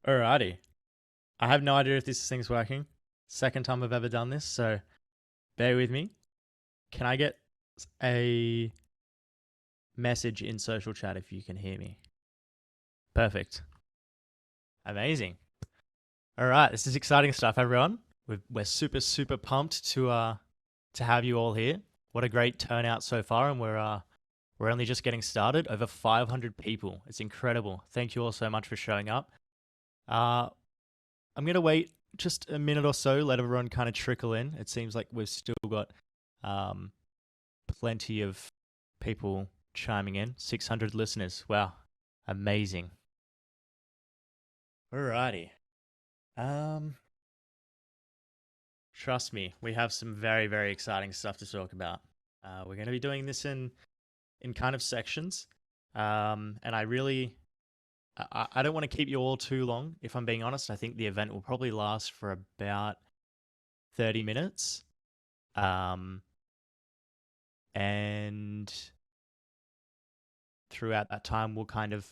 Alrighty. I have no idea if this thing's working. Second time I've ever done this, so bear with me. Can I get a message in social chat if you can hear me? Perfect. Amazing. All right, this is exciting stuff, everyone. We're super pumped to have you all here. What a great turnout so far, and we're only just getting started. Over 500 people. It's incredible. Thank you all so much for showing up. Uh, I'm gonna wait just a minute or so, let everyone kind of trickle in. It seems like we've still got um, plenty of people chiming in. 600 listeners. Wow, amazing. Alrighty. Um, Trust me, we have some very exciting stuff to talk about. We're going to be doing this in kind of sections, and I don't want to keep you all too long. If I'm being honest, I think the event will probably last for about 30 minutes. Um, and throughout that time, we'll kind of,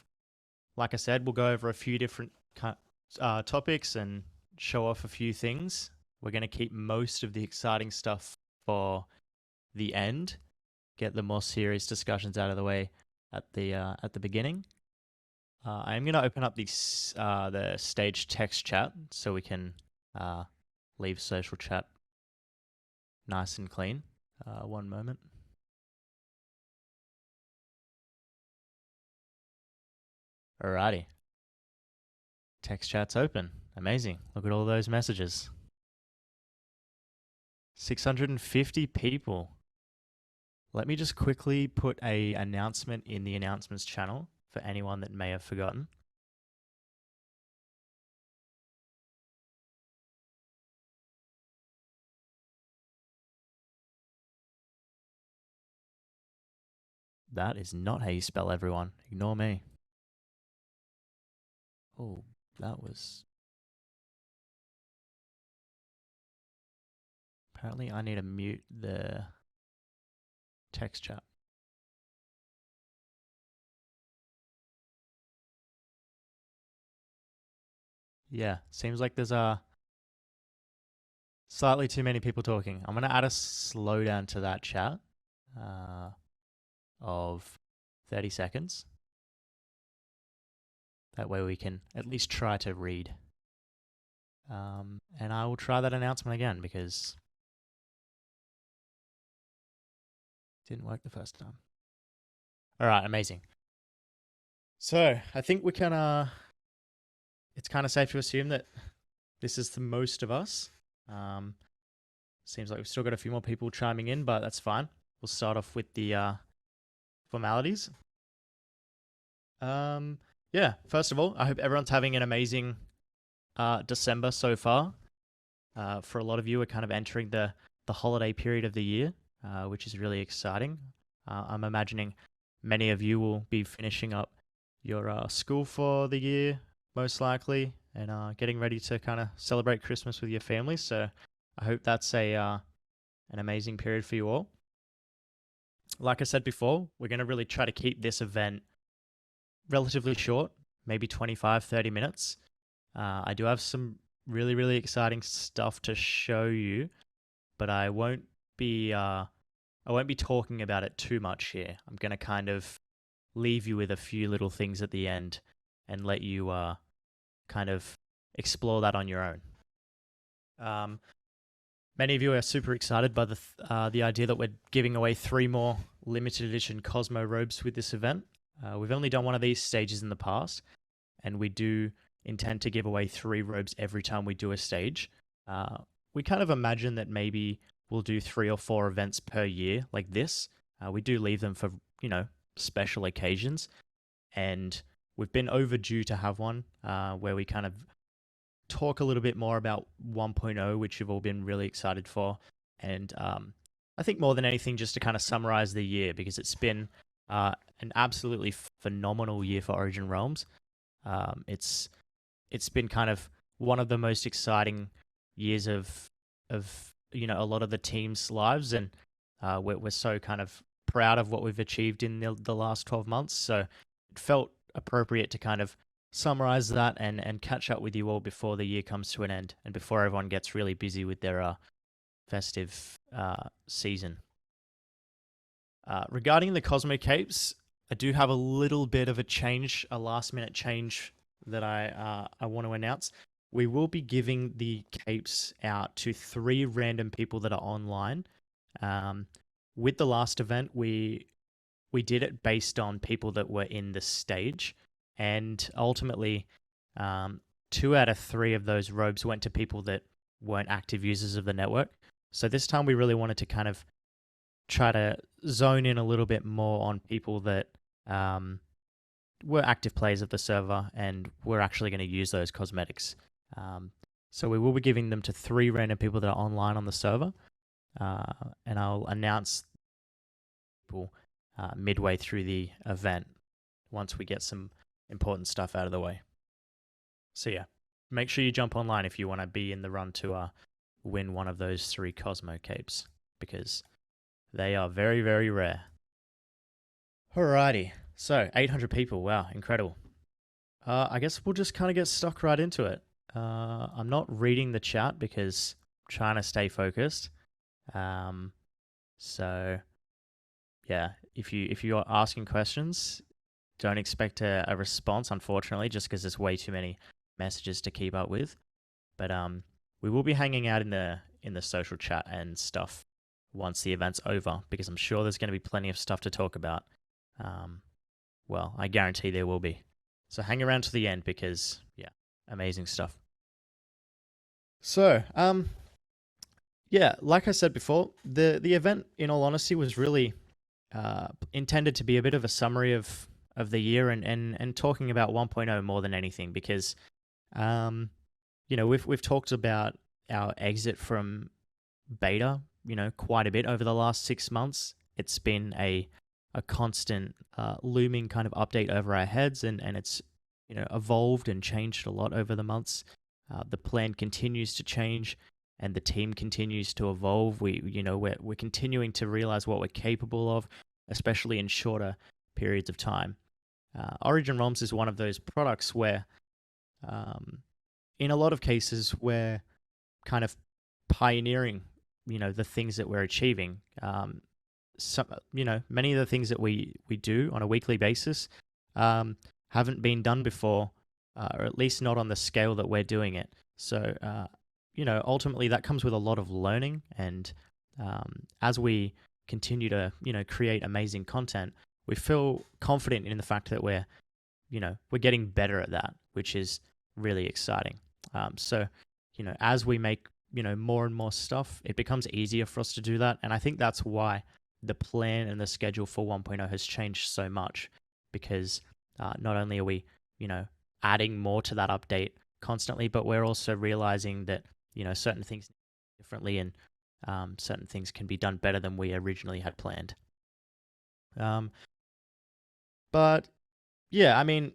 like I said, we'll go over a few different topics and show off a few things. We're going to keep most of the exciting stuff for the end, get the more serious discussions out of the way at the beginning. I'm going to open up the stage text chat so we can uh, leave social chat nice and clean. One moment. Alrighty. Text chat's open. Amazing. Look at all those messages. 650 people. Let me just quickly put a announcement in the announcements channel for anyone that may have forgotten. That is not how you spell everyone. Ignore me. Oh, that was... Apparently I need to mute the text chat. Yeah, seems like there's slightly too many people talking. I'm going to add a slowdown to that chat uh, of 30 seconds. That way we can at least try to read. And I will try that announcement again because it didn't work the first time. All right, amazing. So I think we can. It's kind of safe to assume that this is the most of us. Um, Seems like we've still got a few more people chiming in, but that's fine. We'll start off with the formalities. Yeah, first of all, I hope everyone's having an amazing December so far. For a lot of you, we're kind of entering the holiday period of the year, which is really exciting. I'm imagining many of you will be finishing up your school for the year, most likely, and getting ready to kind of celebrate Christmas with your family. So I hope that's a an amazing period for you all. Like I said before, we're going to really try to keep this event relatively short, maybe 25, 30 minutes. I do have some really exciting stuff to show you, but I won't be talking about it too much here. I'm going to kind of leave you with a few little things at the end and let you kind of explore that on your own. Many of you are super excited by the idea that we're giving away 3 more limited edition Cosmo robes with this event. We've only done one of these stages in the past, and we do intend to give away 3 robes every time we do a stage. We kind of imagine that maybe we'll do 3 or 4 events per year like this. We do leave them for, special occasions, and we've been overdue to have one where we kind of talk a little bit more about 1.0, which you've all been really excited for. And I think more than anything, just to kind of summarize the year, because it's been an absolutely phenomenal year for Origin Realms. It's been kind of one of the most exciting years of a lot of the team's lives, and we're so kind of proud of what we've achieved in the last 12 months. So it felt appropriate to kind of summarize that and catch up with you all before the year comes to an end and before everyone gets really busy with their festive season. Regarding the Cosmo capes, I do have a little bit of a change, a last minute change that I want to announce. We will be giving the capes out to 3 random people that are online. Um, with the last event, we did it based on people that were in the stage, and ultimately, um, 2 out of 3 of those robes went to people that weren't active users of the network. So this time, we really wanted to kind of try to zone in a little bit more on people that were active players of the server and were actually going to use those cosmetics. Um, so we will be giving them to 3 random people that are online on the server, and I'll announce people midway through the event once we get some important stuff out of the way. So yeah, make sure you jump online if you want to be in the run to win one of those 3 Cosmo capes, because they are very, very rare. Alrighty, so 800 people, wow, incredible. I guess we'll just kind of get stuck right into it. I'm not reading the chat because I'm trying to stay focused. Um, so yeah, if you are asking questions, don't expect a response, unfortunately, just because there's way too many messages to keep up with. But we will be hanging out in the social chat and stuff once the event's over, because I'm sure there's going to be plenty of stuff to talk about. Well, I guarantee there will be. So hang around to the end because yeah, amazing stuff. So yeah, like I said before, the event, in all honesty, was really intended to be a bit of a summary of the year and talking about 1.0 more than anything, because we've talked about our exit from beta, quite a bit over the last 6 months. It's been a constant looming kind of update over our heads, and it's evolved and changed a lot over the months. The plan continues to change, and the team continues to evolve. We're continuing to realize what we're capable of, especially in shorter periods of time. Origin ROMs is one of those products where, in a lot of cases, we're kind of pioneering, the things that we're achieving. Many of the things that we do on a weekly basis haven't been done before, or at least not on the scale that we're doing it. So, ultimately that comes with a lot of learning, and as we continue to, create amazing content, we feel confident in the fact that we're getting better at that, which is really exciting. So, as we make, more and more stuff, it becomes easier for us to do that. And I think that's why the plan and the schedule for 1.0 has changed so much, because not only are we, adding more to that update constantly, but we're also realizing that, certain things differently, and certain things can be done better than we originally had planned. But yeah, I mean,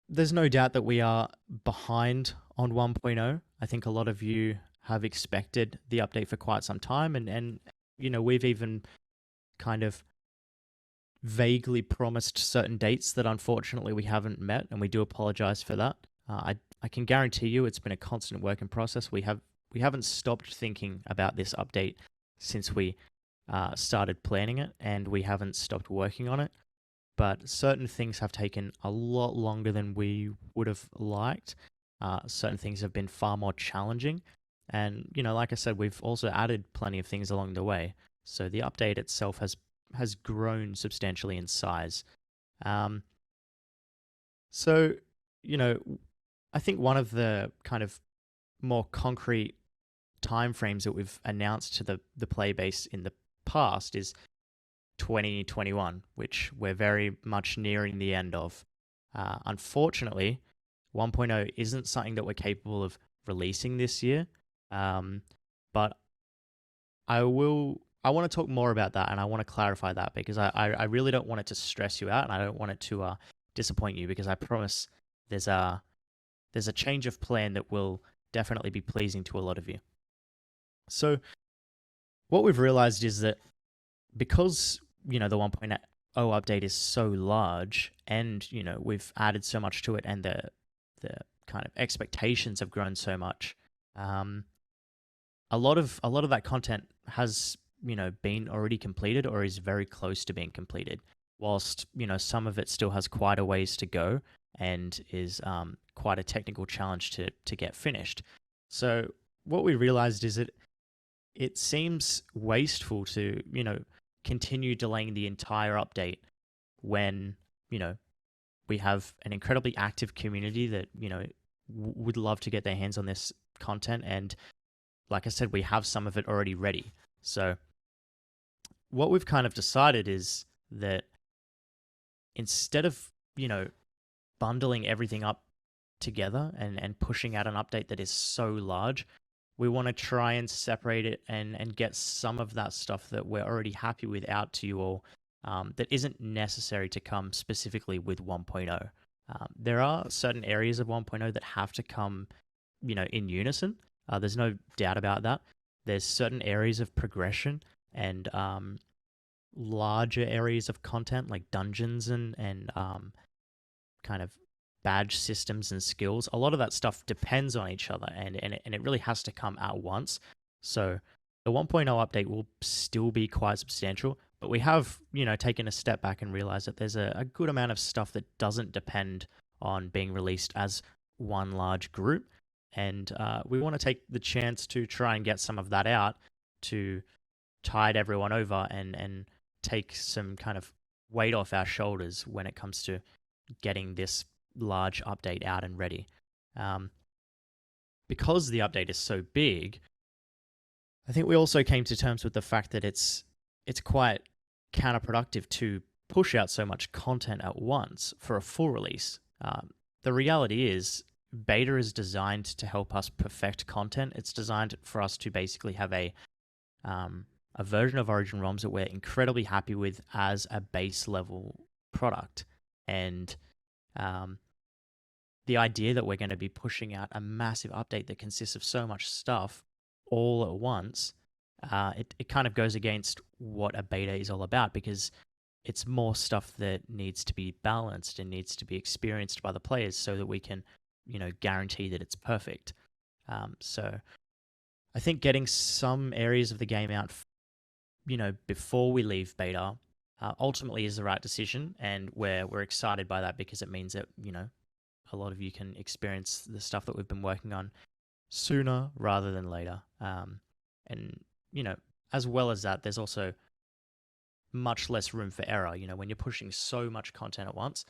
there's no doubt that we are behind on 1.0. I think a lot of you have expected the update for quite some time, and we've even kind of vaguely promised certain dates that unfortunately we haven't met, and we do apologize for that. I can guarantee you it's been a constant work in process. We haven't stopped thinking about this update since we started planning it, and we haven't stopped working on it. But certain things have taken a lot longer than we would have liked. Certain things have been far more challenging. And, like I said, we've also added plenty of things along the way. So the update itself has grown substantially in size. So, I think one of the kind of more concrete timeframes that we've announced to the play base in the past is 2021, which we're very much nearing the end of. Unfortunately, 1.0 isn't something that we're capable of releasing this year, but I want to talk more about that, and I want to clarify that, because I really don't want it to stress you out, and I don't want it to disappoint you, because I promise there's a change of plan that will definitely be pleasing to a lot of you. So what we've realized is that because the 1.0 update is so large, and we've added so much to it, and the kind of expectations have grown so much. Um, a lot of that content has been already completed or is very close to being completed, whilst some of it still has quite a ways to go and is quite a technical challenge to get finished. So what we realized is that it seems wasteful to continue delaying the entire update when we have an incredibly active community that would love to get their hands on this content, and like I said, we have some of it already ready. So what we've kind of decided is that instead of bundling everything up together and pushing out an update that is so large, we want to try and separate it and get some of that stuff that we're already happy with out to you all, that isn't necessary to come specifically with 1.0. There are certain areas of 1.0 that have to come, in unison. There's no doubt about that. There's certain areas of progression and larger areas of content like dungeons and kind of badge systems and skills. A lot of that stuff depends on each other, and it really has to come at once. So the 1.0 update will still be quite substantial, but we have taken a step back and realized that there's a good amount of stuff that doesn't depend on being released as one large group, and we want to take the chance to try and get some of that out to tide everyone over and take some kind of weight off our shoulders when it comes to getting this large update out and ready. Because the update is so big, I think we also came to terms with the fact that it's quite counterproductive to push out so much content at once for a full release. The reality is, beta is designed to help us perfect content. It's designed for us to basically have a version of Origin ROMs that we're incredibly happy with as a base level product. And the idea that we're going to be pushing out a massive update that consists of so much stuff all at once, it kind of goes against what a beta is all about, because it's more stuff that needs to be balanced and needs to be experienced by the players so that we can, guarantee that it's perfect. So I think getting some areas of the game out, before we leave beta, ultimately is the right decision, and we're excited by that because it means that a lot of you can experience the stuff that we've been working on sooner rather than later. And as well as that, there's also much less room for error. When you're pushing so much content at once,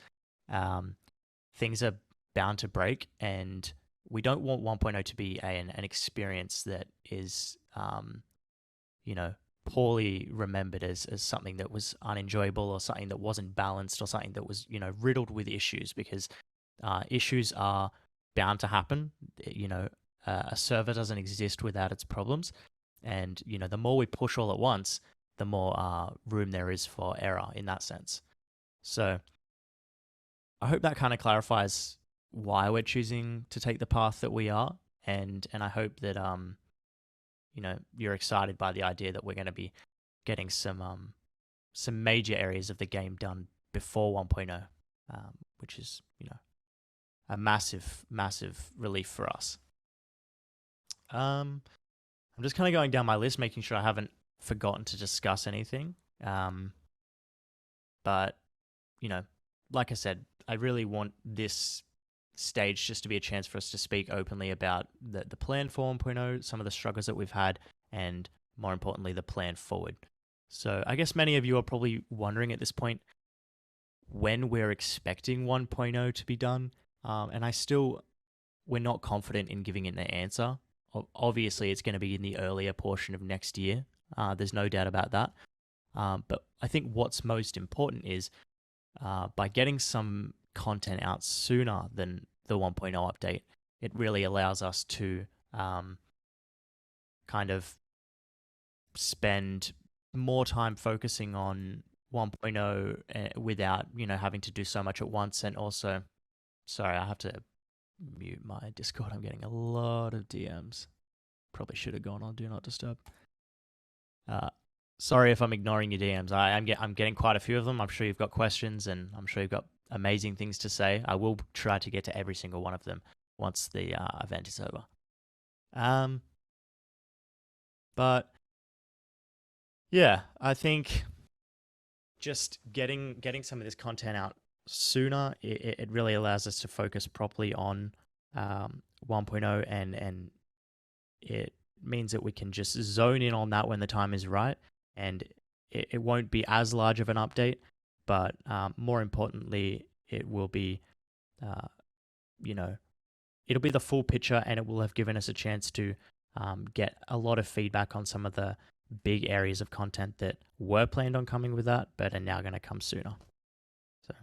things are bound to break, and we don't want 1.0 to be an experience that is poorly remembered as something that was unenjoyable, or something that wasn't balanced, or something that was riddled with issues, because issues are bound to happen. A server doesn't exist without its problems, and the more we push all at once, the more room there is for error in that sense. So I hope that kind of clarifies why we're choosing to take the path that we are, and I hope that you're excited by the idea that we're going to be getting some major areas of the game done before 1.0, which is a massive relief for us. I'm just kind of going down my list, making sure I haven't forgotten to discuss anything. But like I said, I really want this stage just to be a chance for us to speak openly about the plan for 1.0, some of the struggles that we've had, and more importantly, the plan forward. So I guess many of you are probably wondering at this point when we're expecting 1.0 to be done. And we're not confident in giving it an answer. Obviously, it's going to be in the earlier portion of next year. There's no doubt about that. But I think what's most important is by getting some content out sooner than the 1.0 update, it really allows us to kind of spend more time focusing on 1.0 without having to do so much at once. And also, sorry, I have to mute my Discord. I'm getting a lot of DMs. Probably should have gone on Do Not Disturb. Sorry if I'm ignoring your DMs. I'm getting quite a few of them. I'm sure you've got questions, and I'm sure you've got amazing things to say. I will try to get to every single one of them once the event is over. Um, but yeah, I think just getting some of this content out sooner, it really allows us to focus properly on 1.0, and it means that we can just zone in on that when the time is right, and it won't be as large of an update, but more importantly, it will be, uh, you know, it'll be the full picture, and it will have given us a chance to get a lot of feedback on some of the big areas of content that were planned on coming with that, but are now going to come sooner. So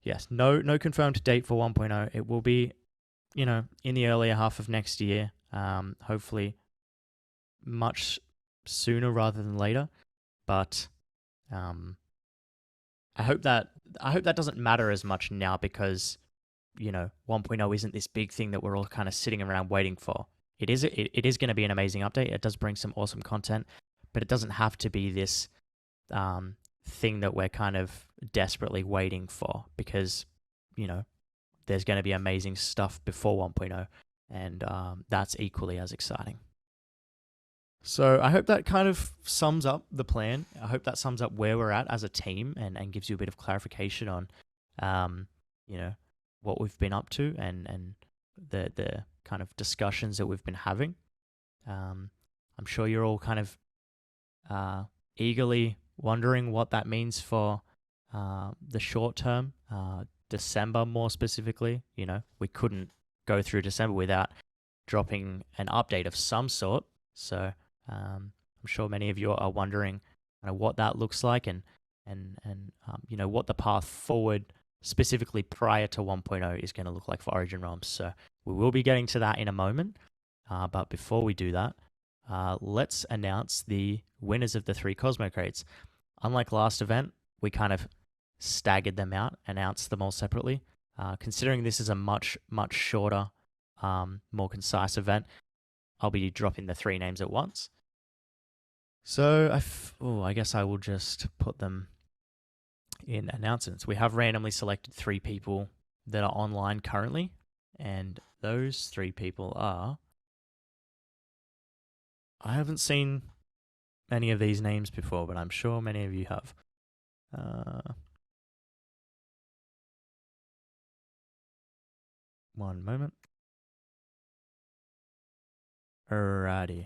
yes, no confirmed date for 1.0. It will be, in the earlier half of next year. Hopefully, much sooner rather than later. But um, I hope that doesn't matter as much now, because 1.0 isn't this big thing that we're all kind of sitting around waiting for. It is going to be an amazing update. It does bring some awesome content, but it doesn't have to be this thing that we're kind of desperately waiting for, because there's going to be amazing stuff before 1.0, and that's equally as exciting. So I hope that kind of sums up the plan. I hope that sums up where we're at as a team, and gives you a bit of clarification on, you know, what we've been up to, and the kind of discussions that we've been having. I'm sure you're all kind of eagerly wondering what that means for the short term, December more specifically. We couldn't go through December without dropping an update of some sort. So I'm sure many of you are wondering what that looks like, and what the path forward specifically prior to 1.0 is going to look like for Origin Realms. So we will be getting to that in a moment. But before we do that, let's announce the winners of the 3 Cosmo crates. Unlike last event, we kind of staggered them out, announced them all separately. Considering this is a much, much shorter, more concise event, I'll be dropping the 3 names at once. So I guess I will just put them in announcements. We have randomly selected 3 people that are online currently, and those 3 people are... I haven't seen any of these names before, but I'm sure many of you have. One moment. Alrighty.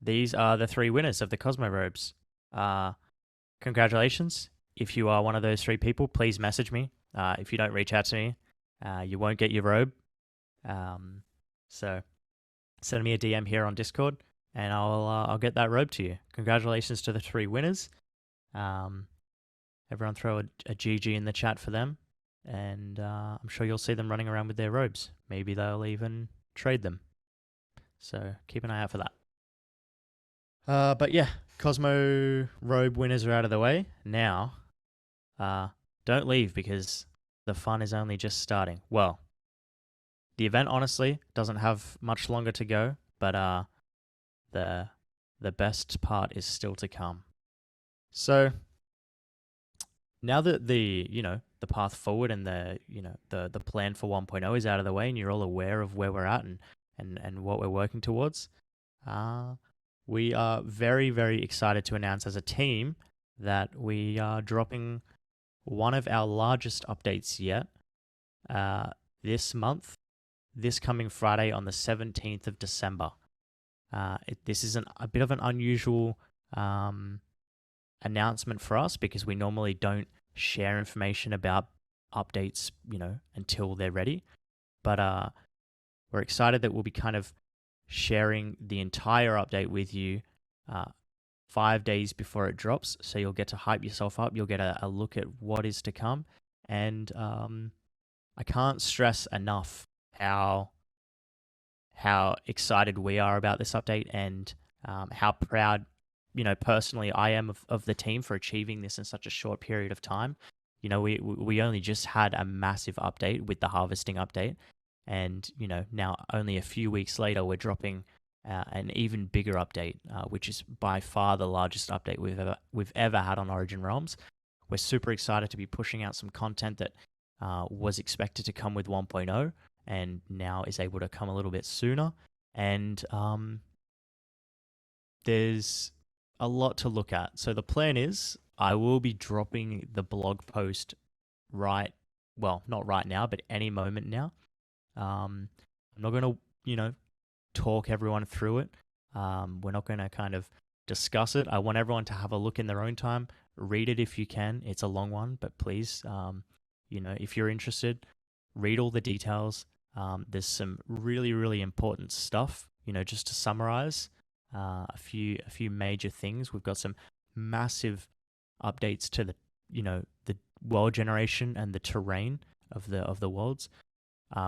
These are the 3 winners of the Cosmo robes. Congratulations. If you are one of those 3 people, please message me. If you don't reach out to me, you won't get your robe. So send me a DM here on Discord, and I'll get that robe to you. Congratulations to the 3 winners. Everyone throw a GG in the chat for them, and I'm sure you'll see them running around with their robes. Maybe they'll even trade them. So keep an eye out for that. But yeah, Cosmo robe winners are out of the way. Now, don't leave, because the fun is only just starting. Well, the event honestly doesn't have much longer to go, but the best part is still to come. So now that the path forward and the plan for 1.0 is out of the way, and you're all aware of where we're at and what we're working towards, we are very, very excited to announce as a team that we are dropping one of our largest updates yet this month, this coming Friday on the 17th of December. This is a bit of an unusual announcement for us, because we normally don't share information about updates, until they're ready. But we're excited that we'll be kind of sharing the entire update with you 5 days before it drops. So you'll get to hype yourself up. You'll get a look at what is to come. And I can't stress enough how excited we are about this update, and how proud, personally I am of the team for achieving this in such a short period of time. We only just had a massive update with the harvesting update, and now only a few weeks later we're dropping an even bigger update, which is by far the largest update we've ever had on Origin Realms. we're super excited to be pushing out some content that was expected to come with 1.0 and now is able to come a little bit sooner. And there's a lot to look at. So the plan is I will be dropping the blog post not right now, but any moment now. I'm not going to, talk everyone through it. We're not going to kind of discuss it. I want everyone to have a look in their own time. Read it if you can. It's a long one, but please, if you're interested, read all the details. There's some really, really important stuff. Just to summarize, a few major things. We've got some massive updates to the world generation and the terrain of the worlds.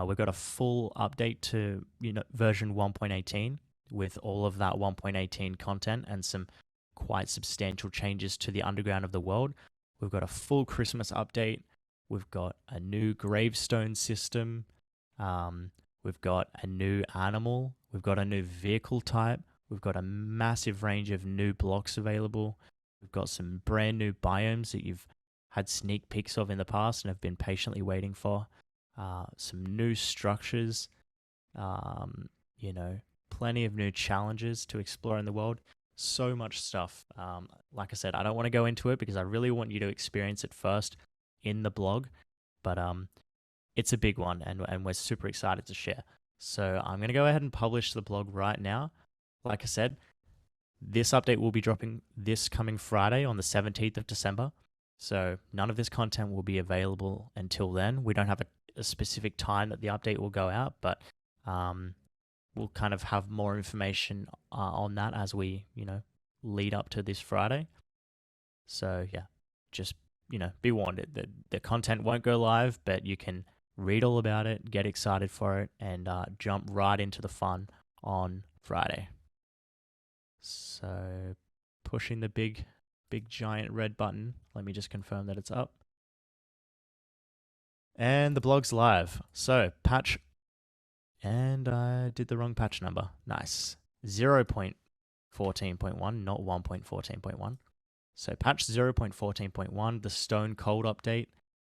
We've got a full update to version 1.18 with all of that 1.18 content and some quite substantial changes to the underground of the world. We've got a full Christmas update. We've got a new gravestone system. We've got a new animal. We've got a new vehicle type. We've got a massive range of new blocks available. We've got some brand new biomes that you've had sneak peeks of in the past and have been patiently waiting for. Some new structures, plenty of new challenges to explore in the world. So much stuff. Like I said, I don't want to go into it because I really want you to experience it first in the blog, but it's a big one and we're super excited to share. So I'm going to go ahead and publish the blog right now. Like I said, this update will be dropping this coming Friday on the 17th of December. So none of this content will be available until then. We don't have a specific time that the update will go out, but we'll kind of have more information on that as we, lead up to this Friday. So yeah, just, be warned. The content won't go live, but you can read all about it, get excited for it, and jump right into the fun on Friday. So pushing the big giant red button. Let me just confirm that it's up. And the blog's live. So patch, and I did the wrong patch number. Nice. 0.14.1, not 1.14.1. So patch 0.14.1, the Stone Cold update.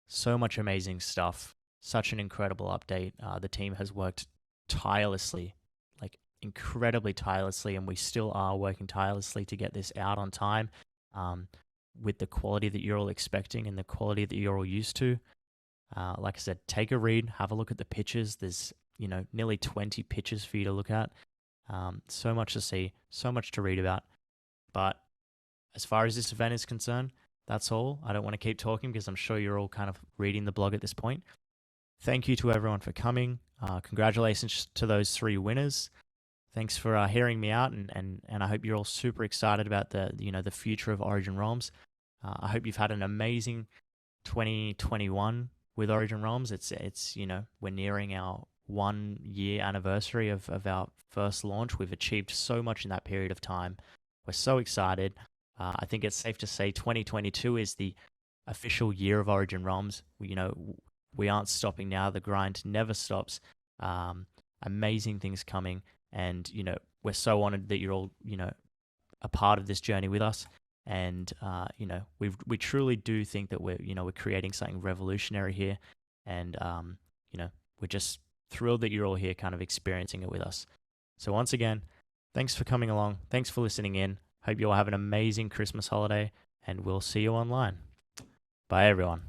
So much amazing stuff. Such an incredible update. The team has worked tirelessly, like incredibly tirelessly, and we still are working tirelessly to get this out on time with the quality that you're all expecting and the quality that you're all used to. Like I said, take a read, have a look at the pictures. There's, nearly 20 pictures for you to look at. So much to see, so much to read about. But as far as this event is concerned, that's all. I don't want to keep talking because I'm sure you're all kind of reading the blog at this point. Thank you to everyone for coming. Congratulations to those 3 winners. Thanks for hearing me out, and I hope you're all super excited about the future of Origin Realms. I hope you've had an amazing 2021 with Origin Realms. It's we're nearing our 1-year anniversary of our first launch. We've achieved so much in that period of time. We're so excited. I think it's safe to say 2022 is the official year of Origin Realms. We aren't stopping now. The grind never stops. Amazing things coming. And, we're so honored that you're all, a part of this journey with us. And, we truly do think that we're creating something revolutionary here. And, we're just thrilled that you're all here kind of experiencing it with us. So once again, thanks for coming along. Thanks for listening in. Hope you all have an amazing Christmas holiday, and we'll see you online. Bye, everyone.